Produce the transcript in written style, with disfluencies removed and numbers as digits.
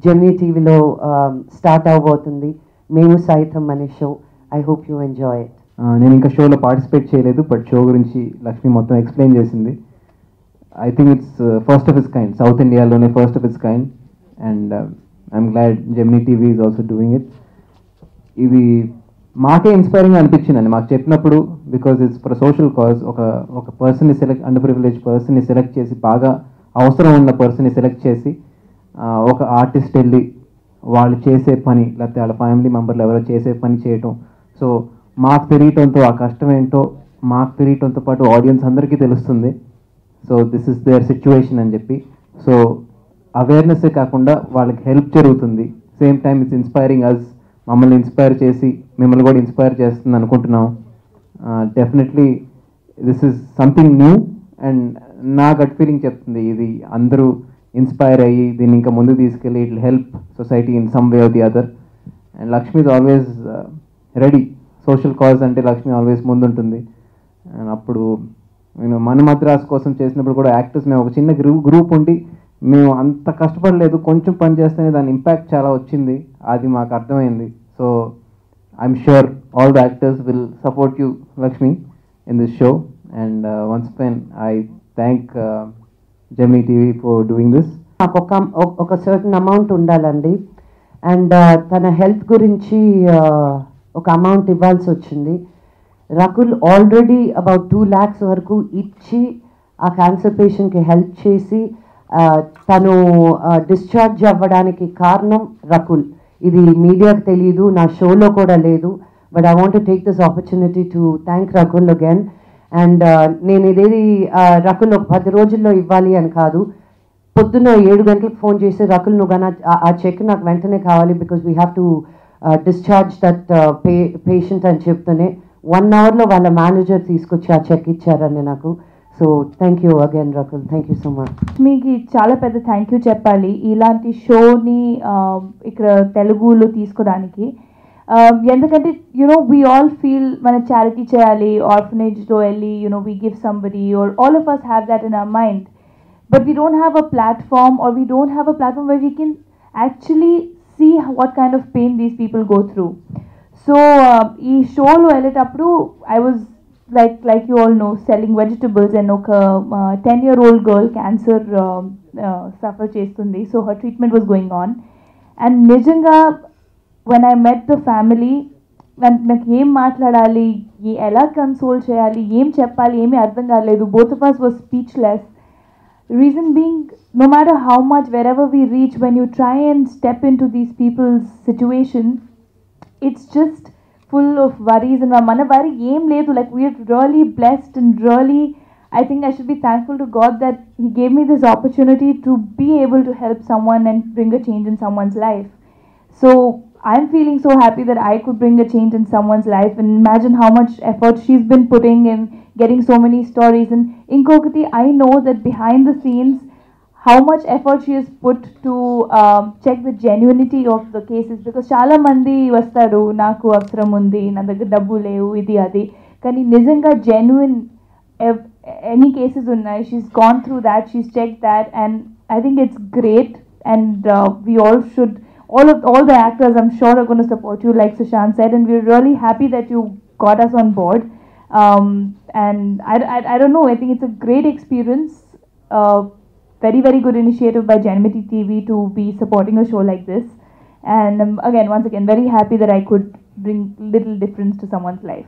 Gemini టీవీలో start అవబోతుంది, మేము సైతం అనే show. I hope you enjoy it. నేను ఇంకా షోలో పార్టిసిపేట్ చేయలేదు, బట్ షో గురించి లక్ష్మి మొత్తం ఎక్స్ప్లెయిన్ చేసింది. I think it's first of its kind, south ఇండియాలోనే first of its kind, and I'm glad Gemini TV is also doing it. ఇది మాకే ఇన్స్పైరింగ్ అనిపించిందండి మాకు చెప్పినప్పుడు, because it's for social cause. ఒక పర్సన్ని అండర్ ప్రివిలేజ్ పర్సన్ని సెలెక్ట్ చేసి, బాగా అవసరం ఉన్న పర్సన్ని సెలెక్ట్ చేసి, ఒక ఆర్టిస్ట్ వెళ్ళి వాళ్ళు చేసే పని, లేకపోతే వాళ్ళ ఫ్యామిలీ మెంబర్లు ఎవరో చేసే పని చేయటం, సో మాకు తెలియటంతో ఆ కష్టం ఏంటో మాకు తెలియటంతో పాటు ఆడియన్స్ అందరికీ తెలుస్తుంది. So this is their situation అని చెప్పి, సో అవేర్నెస్సే కాకుండా వాళ్ళకి హెల్ప్ జరుగుతుంది. Same time it's inspiring us, మమ్మల్ని ఇన్స్పైర్ చేసి మిమ్మల్ని కూడా ఇన్స్పైర్ చేస్తుంది అనుకుంటున్నాం. Definitely this is something new, and నా గట్ ఫీలింగ్ చెప్తుంది ఇది అందరూ ఇన్స్పైర్ అయ్యి దీన్ని ఇంకా ముందుకు తీసుకెళ్ళి it will help society in some way or the other. And Lakshmi is always ready. Social cause అంటే లక్ష్మి ఆల్వేస్ ముందుంటుంది. అండ్ అప్పుడు నేను మన మద్రాస్ కోసం చేసినప్పుడు కూడా యాక్టర్స్ మేము ఒక చిన్న గ్రూప్ ఉండి మేము అంత కష్టపడలేదు, కొంచెం పని చేస్తేనే దాని ఇంపాక్ట్ చాలా వచ్చింది, అది మాకు అర్థమైంది. So I'm sure all the actors will support you Lakshmi in this show. And once again I thank Gemini TV for doing this. నాకు ఒక సర్టన్ అమౌంట్ ఉండాలండి, అండ్ తన హెల్త్ గురించి ఒక అమౌంట్ ఇవ్వాల్సి వచ్చింది. రకుల్ ఆల్రెడీ అబౌట్ 2 lakhs వరకు ఇచ్చి ఆ క్యాన్సర్ పేషెంట్కి హెల్ప్ చేసి తను డిశ్చార్జ్ అవ్వడానికి కారణం రకుల్. ఇది మీడియాకి తెలియదు, నా షోలో కూడా లేదు, but I want to take this opportunity to thank Rakul again. And నేను ఇదేది రకుల్ ఒక 10 రోజుల్లో ఇవ్వాలి అని కాదు, పొద్దున్న 7 గంటలకు ఫోన్ చేసి రకుల్ నువ్వు కానీ ఆ చెక్ నాకు వెంటనే కావాలి, because we have to discharge that patient అని చెప్తూనే 1 hourలో వాళ్ళ మేనేజర్ తీసుకొచ్చి ఆ చెక్ ఇచ్చారని నాకు. So thank you again Rakul, thank you so much. మీకు చాలా పెద్ద థ్యాంక్ యూ చెప్పాలి ఇలాంటి షోని ఇక్కడ తెలుగులో తీసుకోవడానికి. ఎందుకంటే వీ ఆల్ ఫీల్ మన చారిటీ చేయాలి, ఆర్ఫనేజ్లో వెళ్ళి we give somebody, or all of us have that in our mind, but we don't have a platform, or we don't have a platform where we can actually see what kind of pain these people go through. So ఈ షోలో వెళ్ళేటప్పుడు I was like you all know selling vegetables, and ఒక 10-year-old girl cancer suffer చేస్తుంది, so her treatment was going on. And నిజంగా when I met the family, నాకు ఏం మాట్లాడాలి, ఎలా కన్సోల్ చేయాలి, ఏం చెప్పాలి ఏమీ అర్థం కాలేదు. both of us were speechless. Reason being, no matter how much, wherever we reach, when you try and step into these people's situation, it's just full of worries, and mana worry em ledu. Like, we're really blessed, and really I think I should be thankful to God that he gave me this opportunity to be able to help someone and bring a change in someone's life. So I'm feeling so happy that I could bring a change in someone's life, and imagine how much effort she's been putting in getting so many stories. And inkokati, I know that behind the scenes how much effort she has put to check the genuinity of the cases, because చాలా మంది వస్తారు నాకు అవసరం ఉంది, నా దగ్గర డబ్బు లేవు, ఇది అది, కానీ నిజంగా జెన్యున్ ఎనీ కేసెస్ ఉన్నాయి. She's gone through that, she's check that, and I think it's great. And we all should, all the actors I'm sure are going to support you, like Sushant said, and we're really happy that you got us on board. And I don't know, I think it's a great experience. Very, very good initiative by Janmati TV to be supporting a show like this. And again, once again, very happy that I could bring little difference to someone's life.